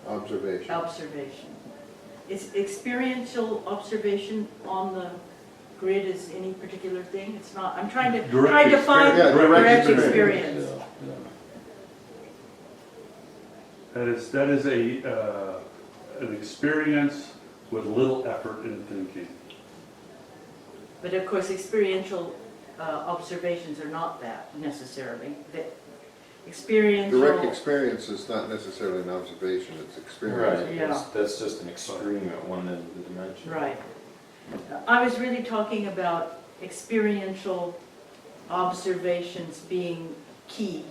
Observation. Observation. Is experiential observation on the grid is any particular thing? It's not, I'm trying to find Yeah, direct experience. Yeah, yeah. That is an experience with little effort in thinking. But of course, experiential observations are not that necessarily. That experiential. Direct experience is not necessarily an observation, it's experience. Right, Yeah. that's just an extreme at one end of the dimension. Right. I was really talking about experiential observations being key.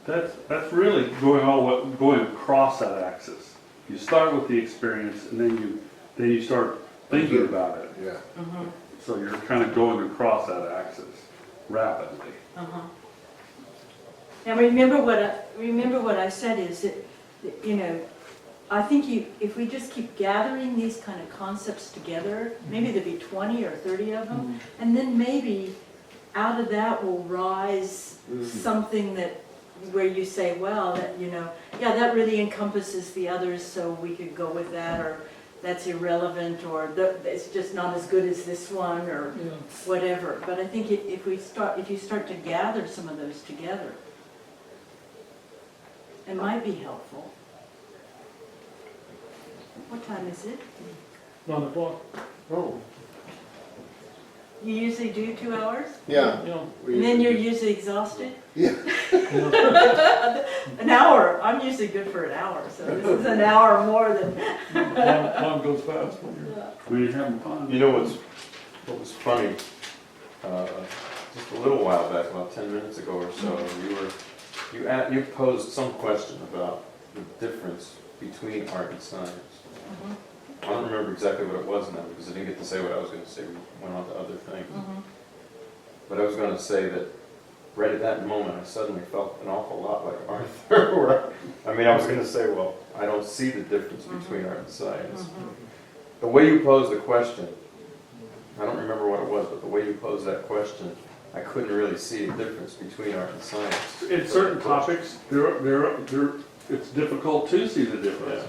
That's really going across that axis. You start with the experience, and then you start thinking about it. Yeah. Mm-hmm. So you're kind of going across that axis rapidly. Uh-huh. Now remember what I said is that, you know, I think if we just keep gathering these kind of concepts together, maybe there'll be 20 or 30 of them, and then maybe out of that will rise something that where you say, well, that, you know, yeah, that really encompasses the others, so we could go with that, or that's irrelevant, or it's just not as good as this one, or whatever. But I think if you start to gather some of those together, it might be helpful. What time is it? 9 o'clock. Oh, You usually do 2 hours? yeah. Yeah. And then you're usually exhausted? Yeah. An hour, I'm usually good for an hour, so this is an hour more than. Time goes fast when you're having fun. You know what was funny? Just a little while back, about 10 minutes ago or so, you posed some question about the difference between art and science. I don't remember exactly what it was now because I didn't get to say what I was going to say. We went on to other things. But I was going to say that right at that moment, I suddenly felt an awful lot like Arthur. I was going to say, well, I don't see the difference between art and science. The way you posed the question, I don't remember what it was, but the way you posed that question, I couldn't really see a difference between art and science. In certain topics, it's difficult to see the difference.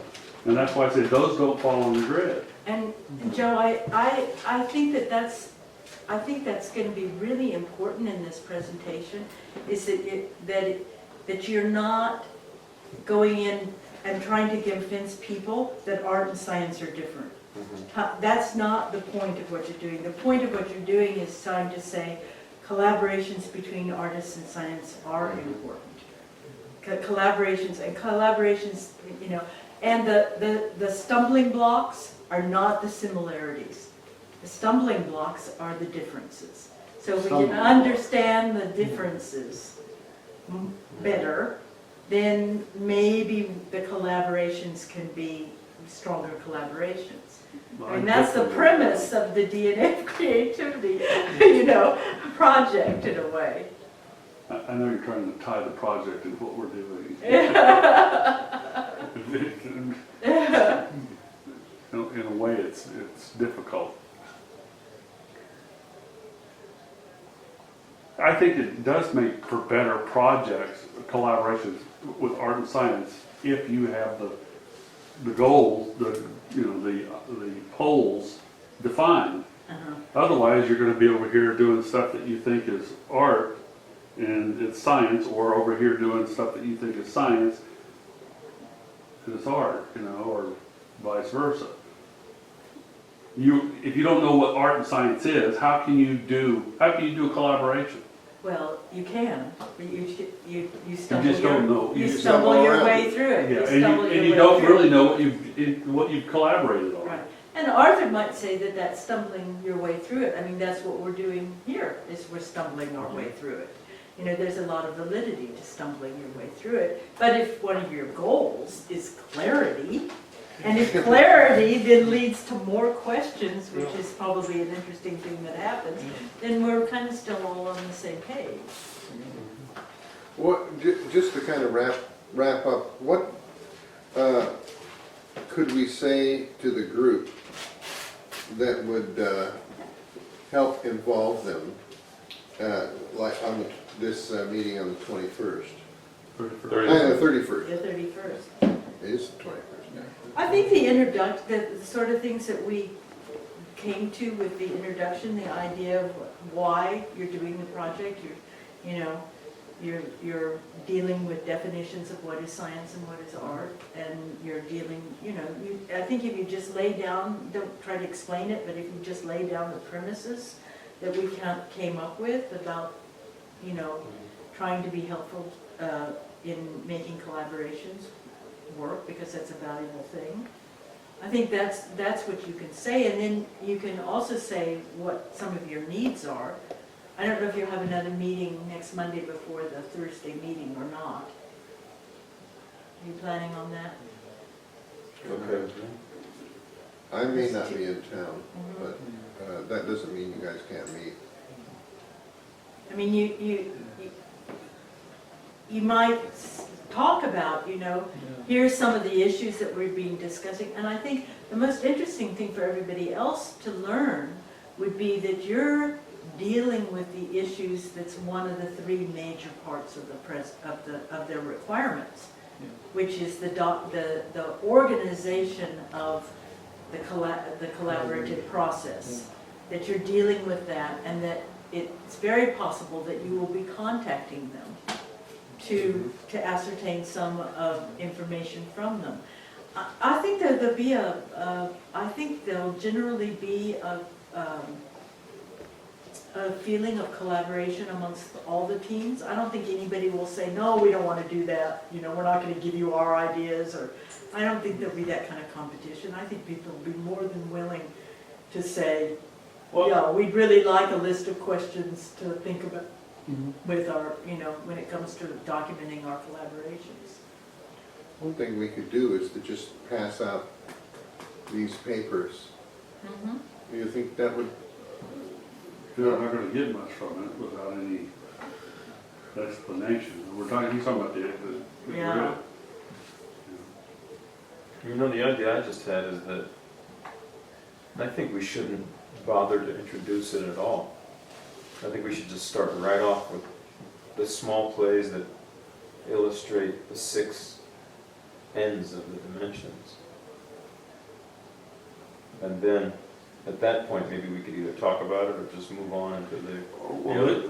And that's why I say those don't fall on the grid. And Joe, I think that's going to be really important in this presentation, is that you're not going in and trying to convince people that art and science are different. That's not the point of what you're doing. The point of what you're doing is trying to say collaborations between artists and science are important. Collaborations, you know, and the stumbling blocks are not the similarities. The stumbling blocks are the differences. So if we can understand the differences better, then maybe the collaborations can be stronger collaborations. I mean, that's the premise of the DNA of creativity, you know, project in a way. I know you're trying to tie the project into what we're doing. In a way, it's difficult. I think it does make for better projects, collaborations with art and science, if you have the goals, the poles defined. Otherwise, you're going to be over here doing stuff that you think is art and it's science, or over here doing stuff that you think is science and it's art, you know, or vice versa. If you don't know what art and science is, how can you do a collaboration? Well, you can. You stumble, You just don't know. You You stumble your way through it. Yeah, and you don't really know what you've collaborated on. Right. And Arthur might say that that's stumbling your way through it. I mean, that's what we're doing here, is we're stumbling our way through it. You know, there's a lot of validity to stumbling your way through it. But if one of your goals is clarity, and if clarity then leads to more questions, which is probably an interesting thing that happens, then we're kind of still all on the same page. Just to kind of wrap up, what could we say to the group that would help involve them, like on this meeting on the 21st? 31st. The 31st. The 31st. It is the 21st. I think the sort of things that we came to with the introduction, the idea of why you're doing the project, you're dealing with definitions of what is science and what is art, and you're dealing, I think if you just lay down, don't try to explain it, but if you just lay down the premises that we came up with about, trying to be helpful in making collaborations work, because that's a valuable thing. I think that's what you can say, and then you can also say what some of your needs are. I don't know if you'll have another meeting next Monday before the Thursday meeting or not. Are you planning on that? Okay. I may not be in town, Mhm. but that doesn't mean you guys can't meet. I mean, you might talk about, here's some of the issues that we've been discussing, and I think the most interesting thing for everybody else to learn would be that you're dealing with the issues that's one of the three major parts of of their requirements, which is the organization of the collaborative process, that you're dealing with that, and that it's very possible that you will be contacting them to ascertain some information from them. I think there'll be I think there'll generally be a feeling of collaboration amongst all the teams. I don't think anybody will say, no, we don't want to do that, we're not going to give you our ideas, or I don't think there'll be that kind of competition. I think people will be more than willing to say, yeah, we'd really like a list of questions to think about with our, when it comes to documenting our collaborations. One thing we could do is to just pass out these papers. Mm-hmm. Do you think that would? You're not gonna get much from it without any explanation. He's talking about the Yeah. grid. The idea I just had is that I think we shouldn't bother to introduce it at all. I think we should just start right off with the small plays that illustrate the 6 ends of the dimensions. And then, at that point, maybe we could either talk about it or just move on into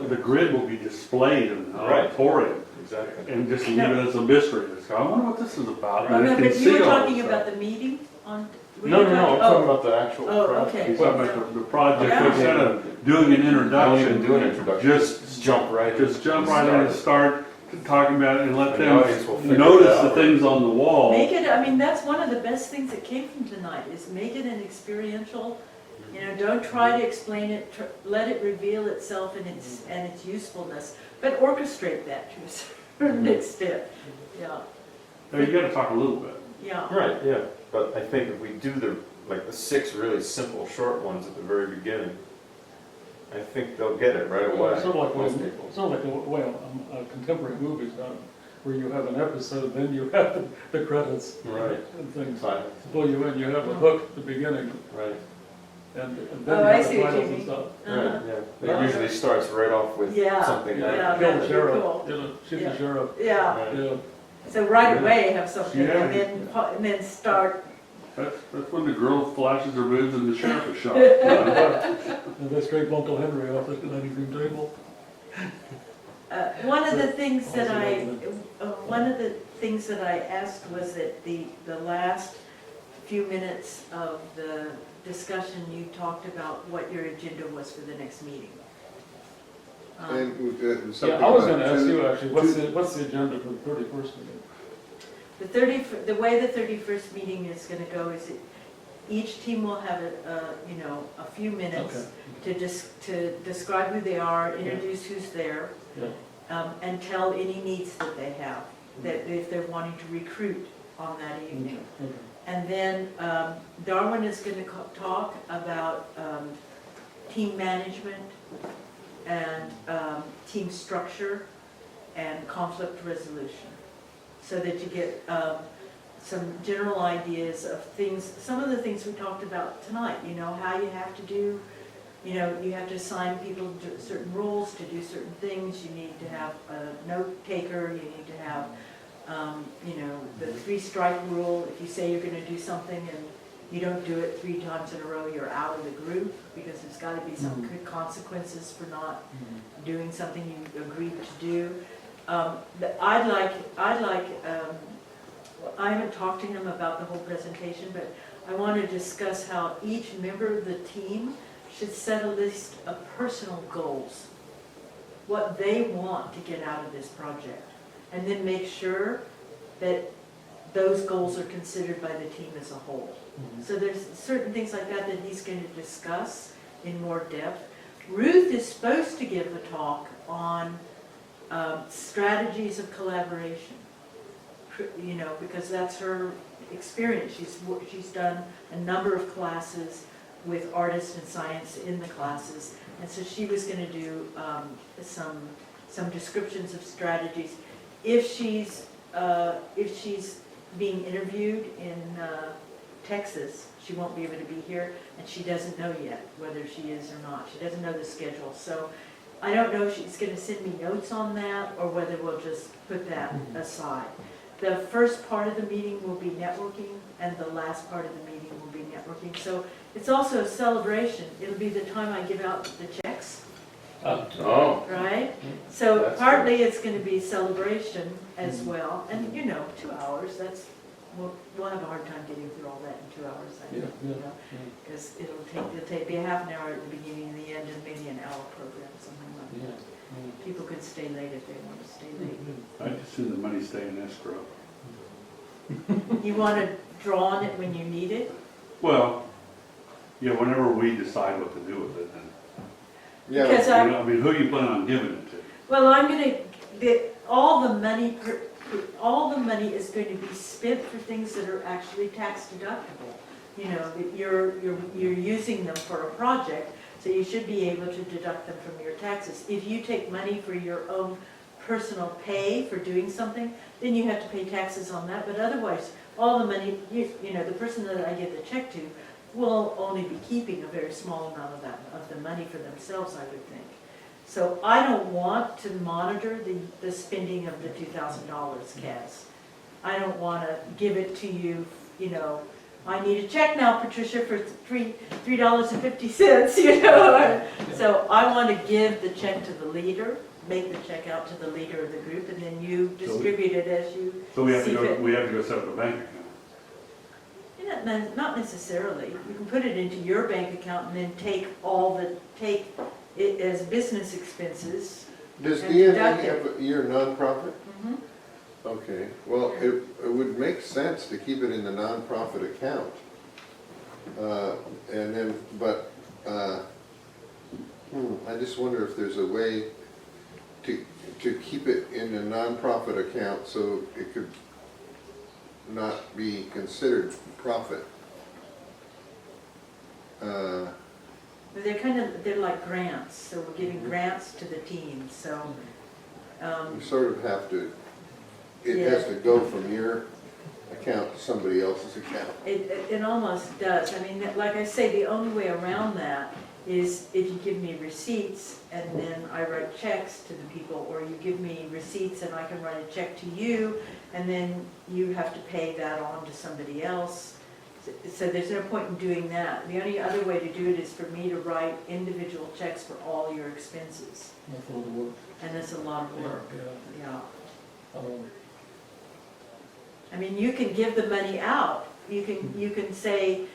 The grid will be displayed in the Right. auditorium, Exactly. and just leave it as a mystery. It's, I wonder what this is about. Oh, And no, it can but you see were all talking this about stuff. the meeting on? No, I'm talking about the actual Oh, project. okay. He's talking about the project, Yeah. instead of doing an Don't introduction. even do an introduction. Just jump right in. Just jump right in and start talking about it and let And the audience will them figure notice it out. the things on the wall. Make it, I mean, that's one of the best things that came from tonight, is make it an experiential, don't try to explain it, let it reveal itself and its usefulness, but orchestrate that to a certain extent, yeah, Now, you gotta talk a little bit. yeah. Right, yeah, but I think if we do the 6 really simple short ones at the very beginning, I think they'll get it right away. Sort of like most people. a contemporary movie's done, where you have an episode, then you have the credits Right. and things. Fine. To pull you in, you have a hook at the beginning, Right, and Oh, then I you see have what you titles and mean. stuff. right, yeah. It usually starts right off with Yeah, something like yeah. Kill that'd the be sheriff, cool. shoot Yeah. the sheriff, Yeah, Right. yeah. so right away have something, Yeah. and then start, That's when the girl flashes her boobs and the sheriff is shot. You know? And they scrape Uncle Henry off the dining room table. one of the things that Also one of the things that I asked was that the last few minutes of the discussion, you talked about what your agenda was for the next meeting. And something Yeah, I was about gonna ask two- you actually, what's the agenda for the 31st meeting? The way the 31st meeting is gonna go is each team will have a few minutes to describe who they are, introduce who's there, Yeah. and tell any needs that they have, that if they're wanting to recruit on that evening. Okay. And then Darwin is going to talk about team management and team structure and conflict resolution, so that you get some general ideas of things, some of the things we talked about tonight, how you have to do, you have to assign people to certain roles to do certain things, you need to have a note taker, you need to have You know, the 3-strike rule, if you say you're gonna do something and you don't do it 3 times in a row, you're out of the group, because there's gotta be some good consequences for not doing something you agreed to do. I haven't talked to him about the whole presentation, but I want to discuss how each member of the team should set a list of personal goals, what they want to get out of this project, and then make sure that those goals are considered by the team as a whole. So there's certain things like that that he's going to discuss in more depth. Ruth is supposed to give a talk on strategies of collaboration, you know, because that's her experience. She's done a number of classes with artists and science in the classes, and so she was going to do some descriptions of strategies. If she's being interviewed in Texas, she won't be able to be here, and she doesn't know yet whether she is or not. She doesn't know the schedule, so I don't know if she's going to send me notes on that or whether we'll just put that aside. The first part of the meeting will be networking, and the last part of the meeting will be networking. So it's also a celebration. It'll be the time I give out the checks, Oh, right? So That's partly it's going to be celebration as well, and you know, 2 hours. We'll have a hard time getting through all that in 2 hours. I think, you know, because it'll be a half an hour at the beginning and the end, and maybe an hour program, something like that. People could stay late if they want to stay late. I'd just assume the money stay in escrow. You want to draw on it when you need it? Well, yeah, whenever we decide what to do with it, then, Yeah, Because you know, I mean, who you plan on giving it to? Well, I'm going to, all the money is going to be spent for things that are actually tax deductible. You know, that you're using them for a project, so you should be able to deduct them from your taxes. If you take money for your own personal pay for doing something, then you have to pay taxes on that. But otherwise, all the money, you know, the person that I give the check to will only be keeping a very small amount of the money for themselves, I would think. So I don't want to monitor the spending of the $2,000, Kaz. I don't want to give it to you, you know, I need a check now, Patricia, for $3.50, you know. So I want to give the check to the leader, make the check out to the leader of the group, and then you distribute it as you So we have to see go, fit. we have to go set up a bank account. Not necessarily. You can put it into your bank account and then take it as business expenses. Does And DNA deduct have your nonprofit? Mhm. Okay, well, it would make sense to keep it in the nonprofit account. And then, but, I just wonder if there's a way to keep it in a nonprofit account so it could not be considered profit. They're like grants, so we're giving grants to the teams, so. You sort of have to, it has to go from your account to somebody else's account. It almost does. I mean, like I say, the only way around that is if you give me receipts and then I write checks to the people, or you give me receipts and I can write a check to you, and then you have to pay that on to somebody else. So there's no point in doing that. The only other way to do it is for me to write individual checks for all your expenses. That's a lot of work. And that's a lot of work, yeah. Um, I mean, you can give the money out. You can say,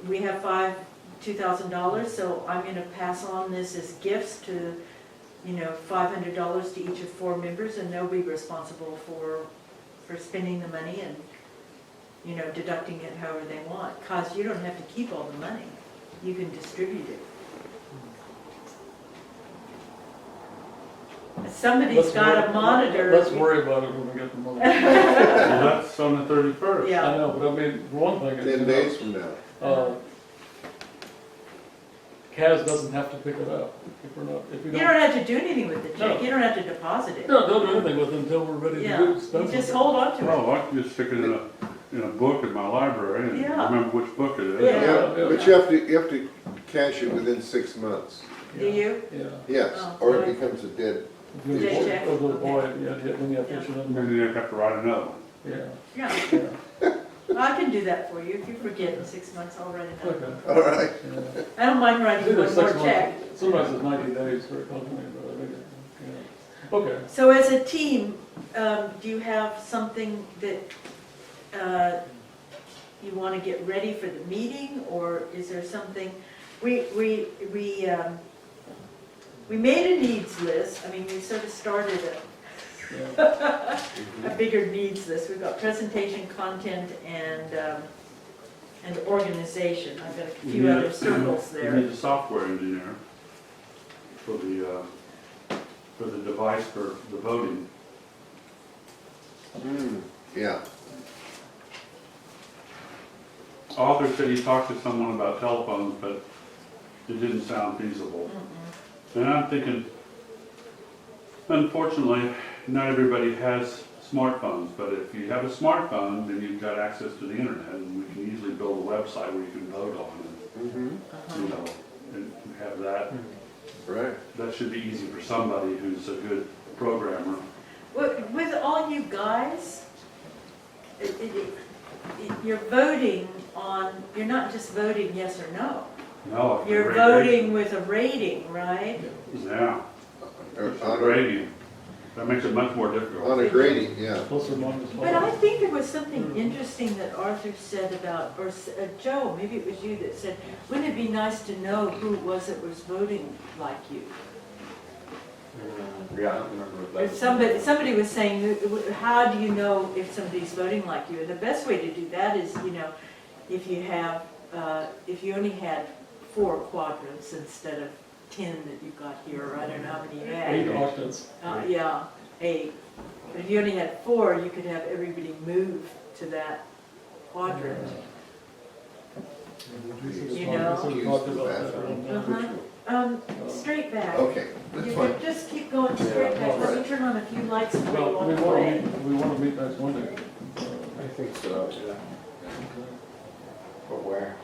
we have $2,000, so I'm going to pass on this as gifts to, you know, $500 to each of 4 members, and they'll be responsible for spending the money and, you know, deducting it however they want. Because you don't have to keep all the money. You can distribute it. Somebody's got to monitor. Let's worry about it when we get the money. Well, that's on the 31st. Yeah. I know, but I mean, one thing is, 10 days from now. Kaz doesn't have to pick it up if we You don't. don't have to do anything with the check. No. You don't have to deposit it. No, don't do anything with it until we're ready to Yeah, do you expenses. just hold on to it. Oh, I can just stick it in a book in my library and Yeah. remember which book it is. Yeah. But you have to cash it within 6 months. Do you? Yeah. Yes, Oh, or right. it becomes a dead. If you Dead check? Oh, boy, Okay. yeah, then you have to issue And another. then you have to write another one. Yeah, Yeah, yeah, I can do that for you. If you forget in 6 months, I'll write it down. okay. All right. Yeah. I don't mind It's writing either one more 6 check. months, sometimes it's 90 days for a company, but I think, yeah. Okay. So as a team, do you have something that you want to get ready for the meeting, or is there something? We made a needs list. I mean, we sort of started Yeah. a bigger needs list. We've got presentation, content, and organization. I've got a few other circles We there. need a software engineer for the device for the voting. Yeah, Arthur said he talked to someone about telephones, but it didn't sound feasible. And I'm thinking, unfortunately, not everybody has smartphones, but if you have a smartphone, then you've got access to the internet, and we can easily build a website where you can vote on, and, you know, and have that. right. That should be easy for somebody who's a good programmer. With all you guys, you're voting on, you're not just voting yes or no. No, it's a You're great voting with a rating, right? rating. Yeah, Or it's a On a, rating. That makes it much more difficult. on a grading, yeah. Plus or minus But I five. think there was something interesting that Arthur said about, or Joe, maybe it was you that said, wouldn't it be nice to know who it was that was voting like you? Yeah, I don't remember what that If was. somebody was saying, how do you know if somebody's voting like you? And the best way to do that is, you know, if you have, if you only had 4 quadrants instead of 10 that you got here, or I don't know how many you had. 8 octants. Yeah, 8. But if you only had 4, you could have everybody move to that quadrant. You know? We talked about that one time. Straight back. Okay, that's You fine. could just keep going straight back. Let me turn on a few lights before you Well, walk away. we want to meet next Monday. I think so, yeah. But where?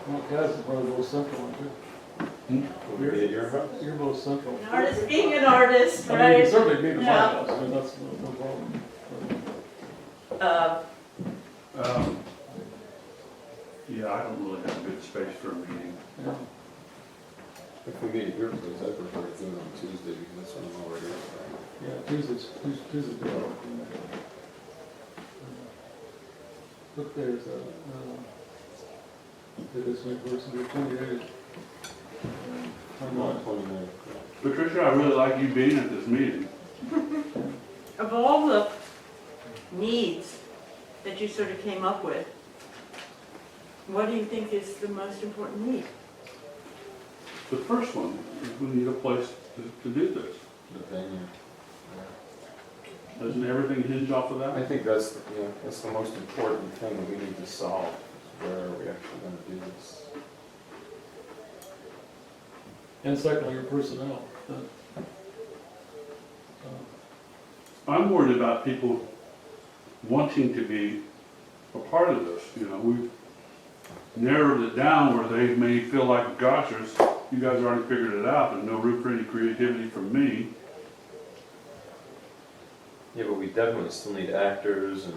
Well, Kaz is probably most central, aren't you? Would it be at your house? You're most central. An artist being an artist, I mean, you right? can certainly meet at my Yeah. house, I mean, that's no problem. Um, Yeah, I don't really have good space for a meeting. Yeah. If we meet at your place, I prefer to do it on Tuesday because that's when I'm already up there. Yeah, Tuesday's good. What day is that? It is my first, the 28th. I'm on 29. Patricia, I really like you being at this meeting. Of all the needs that you sort of came up with, what do you think is the most important need? The first one is we need a place to do this. The venue. Doesn't everything hinge off of I that? think that's the most important thing that we need to solve. Where are we actually going to do this? And secondly, your personnel. I'm worried about people wanting to be a part of this, you know. We've narrowed it down where they may feel like, gosh, you guys already figured it out, there's no room for any creativity from me. Yeah, but we definitely still need actors and.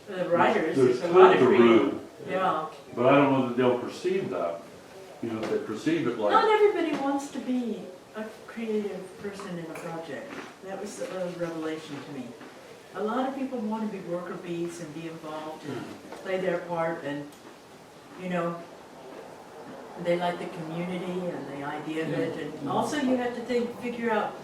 The writers, There's there's a lot tons of of creative. room, Yeah. but I don't know that they'll perceive that. You know, if they perceive it Not like, everybody wants to be a creative person in a project. That was a revelation to me. A lot of people want to be worker bees and be involved and play their part, and, you know, they like the community and the idea of it. And also you have to figure out,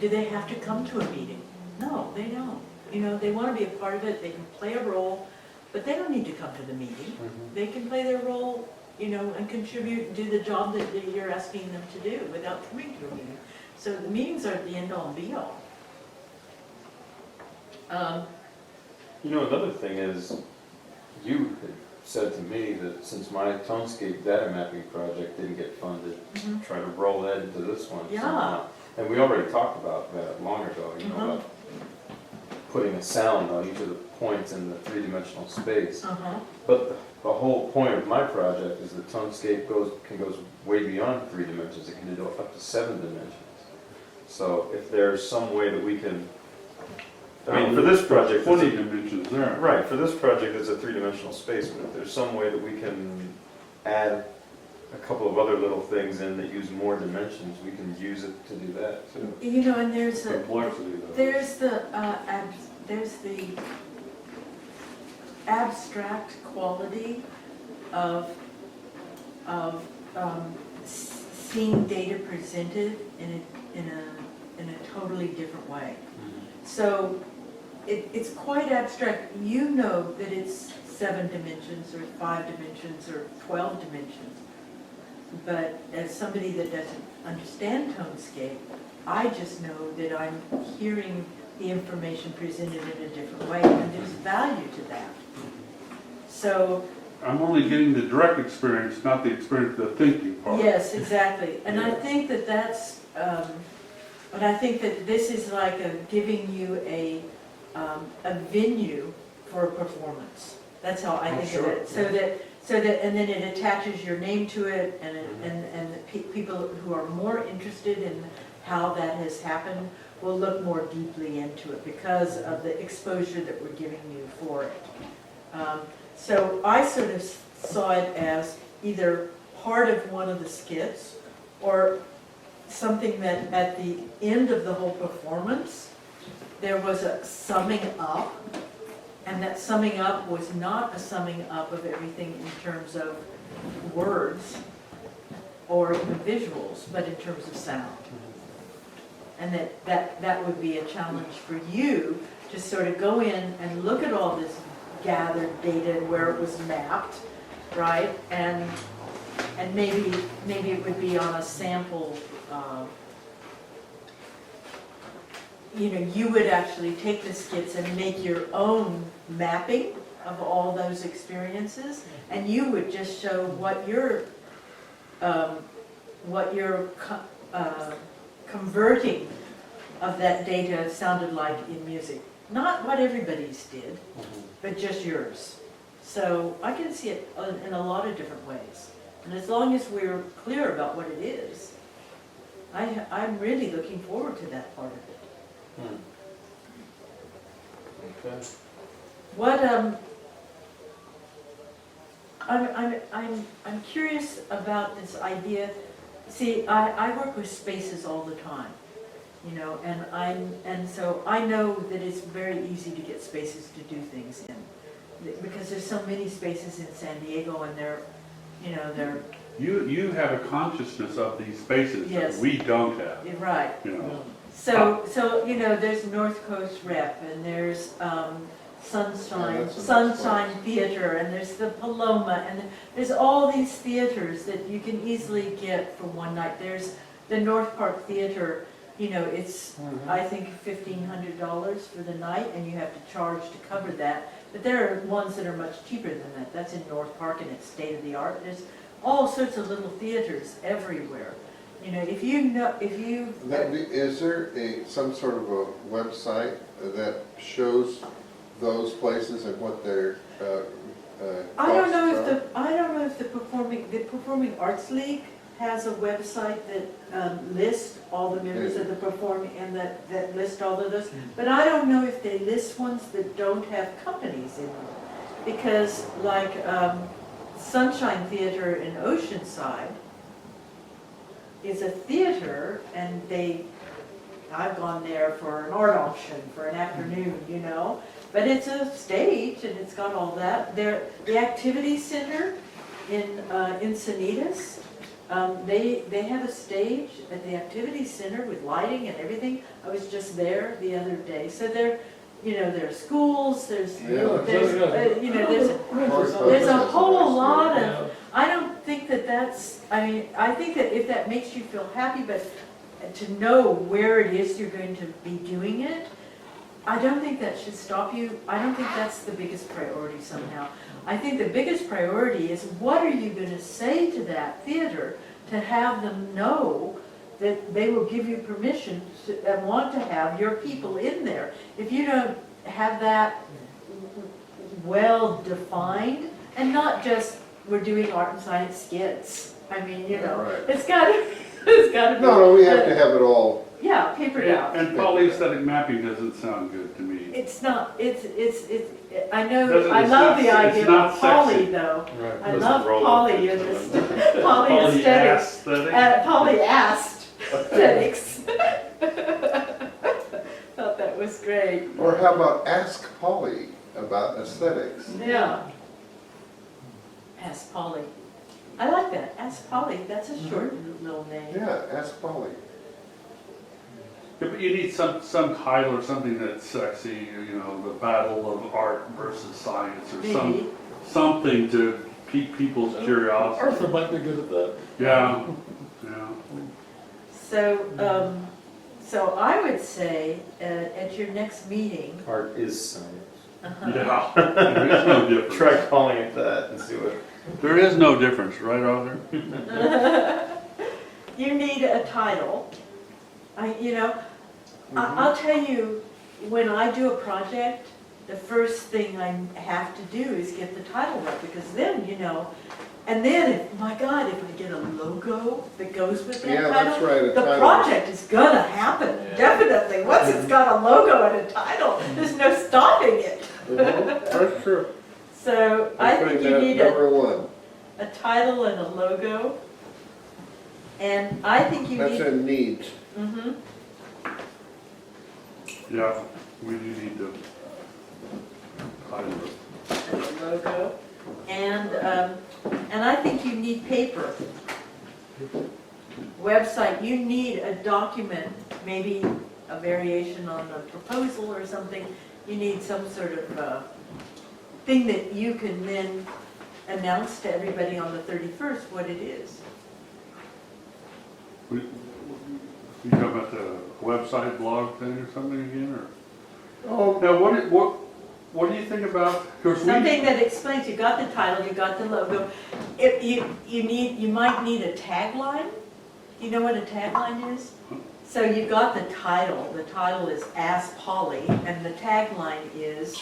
do they have to come to a meeting? No, they don't. You know, they want to be a part of it, they can play a role, but they don't need to come to the meeting. They can play their role, you know, and contribute, do the job that you're asking them to do without coming to a meeting. So the meetings are the end all and be all. You know, another thing is, you had said to me that since my Tonescape data mapping project didn't get funded, try to roll that into this one Yeah. somehow. And we already talked about that long ago, you know, about putting a sound on each of the points in the three-dimensional space. But the whole point of my project is that Tonescape can go way beyond 3 dimensions. It can go up to 7 dimensions. So if there's some way that we can I mean, for this project, it's 20 a- dimensions there. right, for this project, it's a three-dimensional space, but if there's some way that we can add a couple of other little things in that use more dimensions, we can use it to do that too. You know, and there's a, Complexity though. there's the abstract quality of seeing data presented in a totally different way. So it's quite abstract. You know that it's 7 dimensions or 5 dimensions or 12 dimensions. But as somebody that doesn't understand Tonescape, I just know that I'm hearing the information presented in a different way, and there's value to that. So, I'm only getting the direct experience, not the experience, the thinking part. yes, exactly. And I think that that's, but I think that this is like giving you a venue for a performance. That's how I think of it. So that, and then it attaches your name to it, and the people who are more interested in how that has happened will look more deeply into it because of the exposure that we're giving you for it. So I sort of saw it as either part of one of the skits or something that at the end of the whole performance, there was a summing up. And that summing up was not a summing up of everything in terms of words or even visuals, but in terms of sound. And that would be a challenge for you to sort of go in and look at all this gathered data and where it was mapped, right? And maybe it would be on a sample. You would actually take the skits and make your own mapping of all those experiences, and you would just show what your converting of that data sounded like in music. Not what everybody's did, but just yours. So I can see it in a lot of different ways. And as long as we're clear about what it is, I'm really looking forward to that part of it. Okay. What I'm curious about this idea. See, I work with spaces all the time, and so I know that it's very easy to get spaces to do things in, because there's so many spaces in San Diego, and they're. You have a consciousness of these spaces Yes. that we don't have. You're right. You know. So there's North Coast Rep, and there's Sunshine that's a nice place. Theater, and there's the Paloma, and there's all these theaters that you can easily get for one night. There's the North Park Theater, it's, I think, $1,500 for the night, and you have to charge to cover that. But there are ones that are much cheaper than that. That's in North Park, and it's state-of-the-art. There's all sorts of little theaters everywhere. If you Is there some sort of a website that shows those places and what their I don't know costs if the Performing Arts League has a website that lists all the members of the performing, and that list all of those. But I don't know if they list ones that don't have companies in them, because like Sunshine Theater in Oceanside is a theater, and I've gone there for an art auction for an afternoon, but it's a stage and it's got all that. The Activity Center in Encinitas, they have a stage at the Activity Center with lighting and everything. I was just there the other day. So there are schools, there's a whole lot of, I don't think that's, I think that if that makes you feel happy, but to know where it is you're going to be doing it, I don't think that should stop you. I don't think that's the biggest priority somehow. I think the biggest priority is, what are you going to say to that theater to have them know that they will give you permission and want to have your people in there. If you don't have that well defined, and not just we're doing art and science skits. I mean, Right. it's got to be. No, we have to have it all. Yeah, papered out. And polyaesthetic mapping doesn't sound good to me. it's not, I know, Doesn't- I it's love not- the it's idea not of poly sexy. though. Right. I Doesn't love roll poly up in into this, them. poly aesthetics. Polyasthetic. Polyast aesthetics. Thought that was great. Or how about ask Polly about aesthetics? Yeah. Ask Polly. I like that, Ask Polly, that's a short little name. Yeah, ask Polly. Yeah, but you need some title or something that's sexy, you know, the battle of art versus science or Maybe. something to pique people's curiosity. Arthur might be good at that. Yeah, yeah. So, so I would say, at your next meeting, Art is science. Yeah, there is no difference. Try calling it that and see what. There is no difference, right, Arthur? you need a title. I'll tell you, when I do a project, the first thing I have to do is get the title right, because then, and then, my God, if I get a logo that goes with that Yeah, title, that's right, a the title. project is gonna happen, definitely. Once it's got a logo and a title, there's no stopping it. That's true. So I think you need Number one, a title and a logo. And I think you that's need. a need. Mhm. Yeah, we do need to title it. And a logo. And I think you need paper. Website, you need a document, maybe a variation on a proposal or something. You need some sort of thing that you can then announce to everybody on the 31st what it is. You talking about the website blog thing or something again, or? Oh, Now, what do you think about, because Something that explains, you got the title, you got the logo. If you might need a tagline. Do you know what a tagline is? So you got the title is Ask Polly, and the tagline is,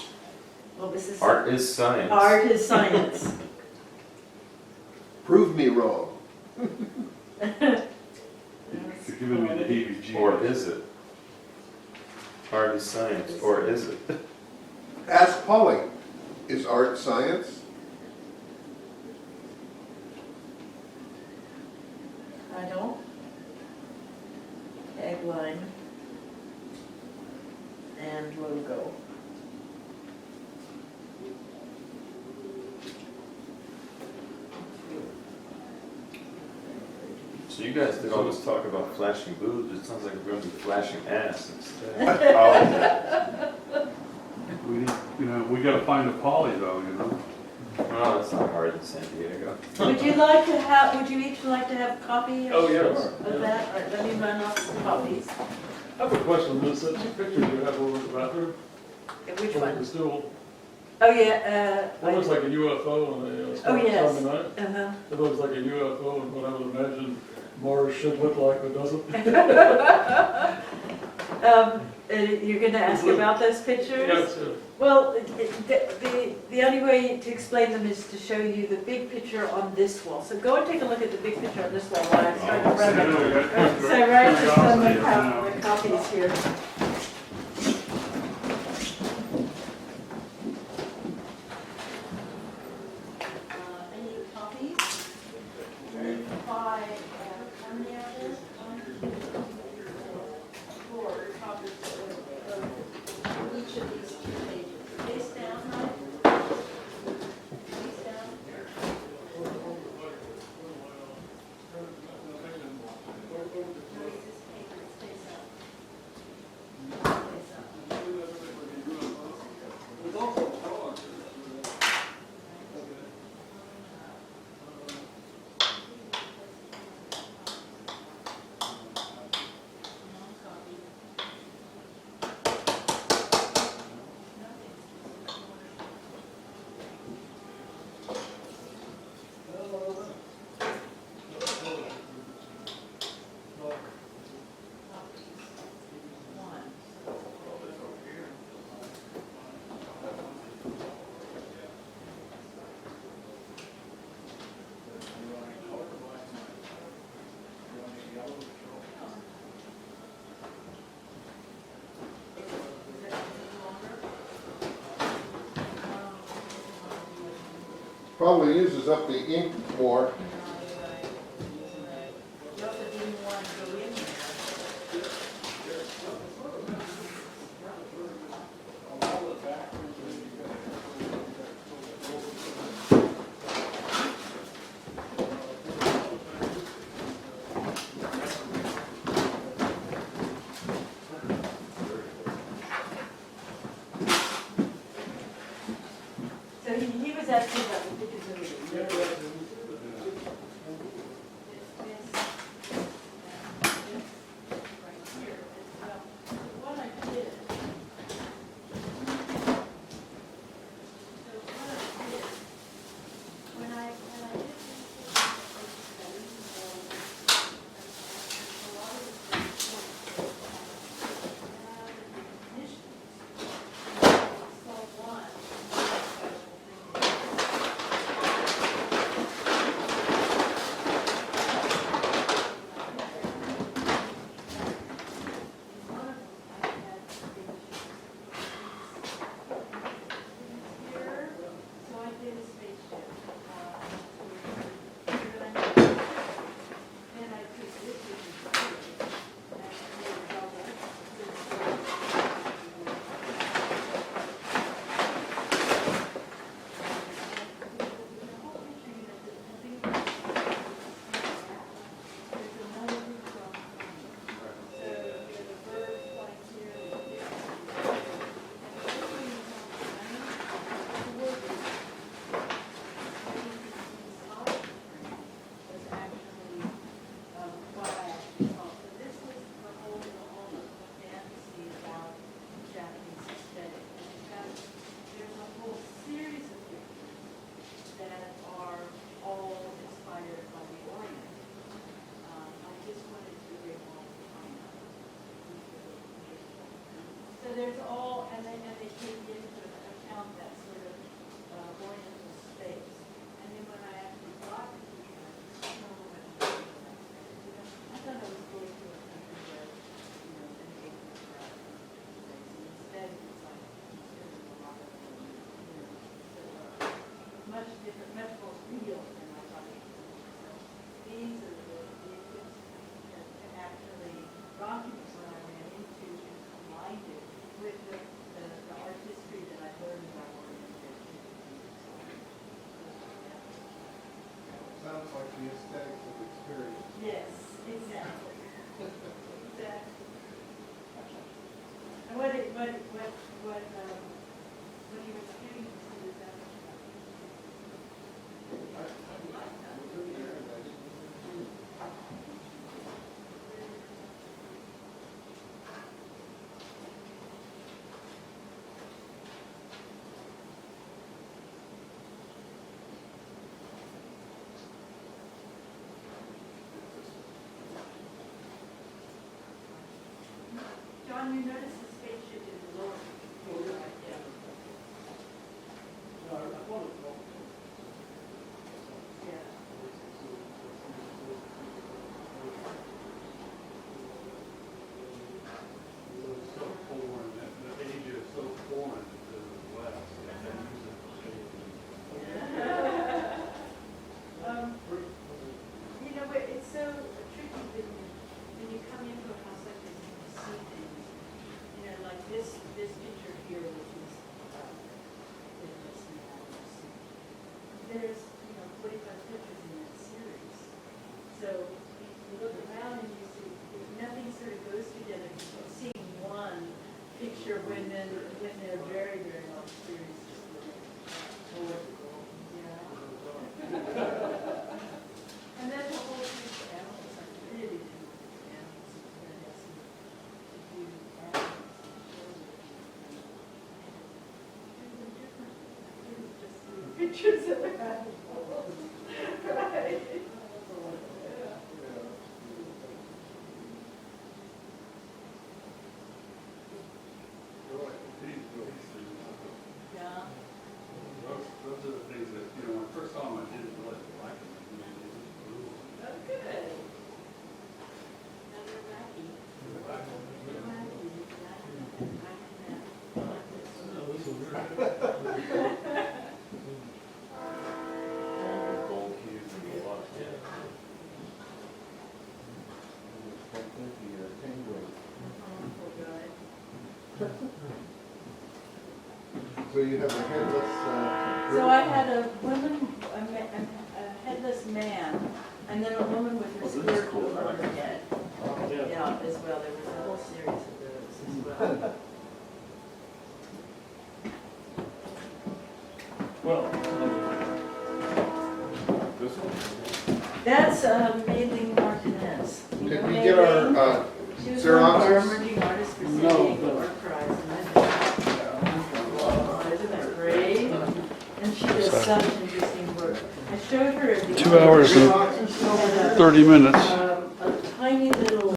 what was this? Art is science. Art is science. prove me wrong. you're giving me the heebie-jeebies. Or is it? Art is science, or is it? Ask Polly, is art science? Title, tagline, and logo. So you guys did all this talk about flashing boobs, it sounds like we're gonna be flashing ass instead. Oh, We gotta find a poly though, oh, that's not hard in San Diego. Would you each like to have a copy Oh, yes. of that? All right, let me run off some copies. I have a question, Liz, two pictures you have over the bathroom. Which Over one? the stool. Oh, yeah, One looks like a UFO on a Oh, stormy yes. night. uh-huh. It looks like a UFO and what I would imagine Mars should look like, but doesn't. You're gonna ask about those pictures? Yes, Well, the only way to explain them is to show you the big picture on this wall. So go and take a look at the big picture on this wall while I start to run them. So right, just on the copies here. Any copies? By, how many are there? 4 copies of each of these 2 pages. Face down, right? Face down. No, it's this paper, it's face up. probably uses up the ink more. You also didn't want to go in there. So he was asking about the pictures of the right here as well. What I did, when I did this, a lot of the definitions, saw one. There's all, and they take into account that sort of oriental space. And then when I actually got to the I thought I was going to a country where, the neighbors were instead it's like, there's a lot of, much different, much more real than I thought it was. So these are the kids that actually documents when I ran into and combined it with the art history that I learned about orientation. Sounds like the aesthetics of experience. Yes, exactly. Exactly. And what he was getting to is that. John, you notice the spaceship is lower right there. Yeah. It's so foreign, the age is so foreign to the West. It's so tricky when you come into a house like this and you see things, like this picture here, which is there's 45 pictures in that series. So you look around and you see nothing sort of goes together. You see one picture when they're very, very long series. And then the whole thing for animals, I really do animals. Pictures of animals. Right. Yeah. Those are the things that, when I first saw them, I didn't really like them. Oh, good. Now they're wacky. So you have a headless, So I had a woman, a headless man, and then a woman with her skirt over her head. Yeah, as well, there was a whole series of those as well. Well, This one? That's Mayling Martinez. You Did know we get our, Mayling? She was one of our Xeroxes? emerging artists for San No, Diego Art Prize. Isn't that great? And she does such interesting work. I showed her. the 2 hours and art, and she had a, 30 minutes.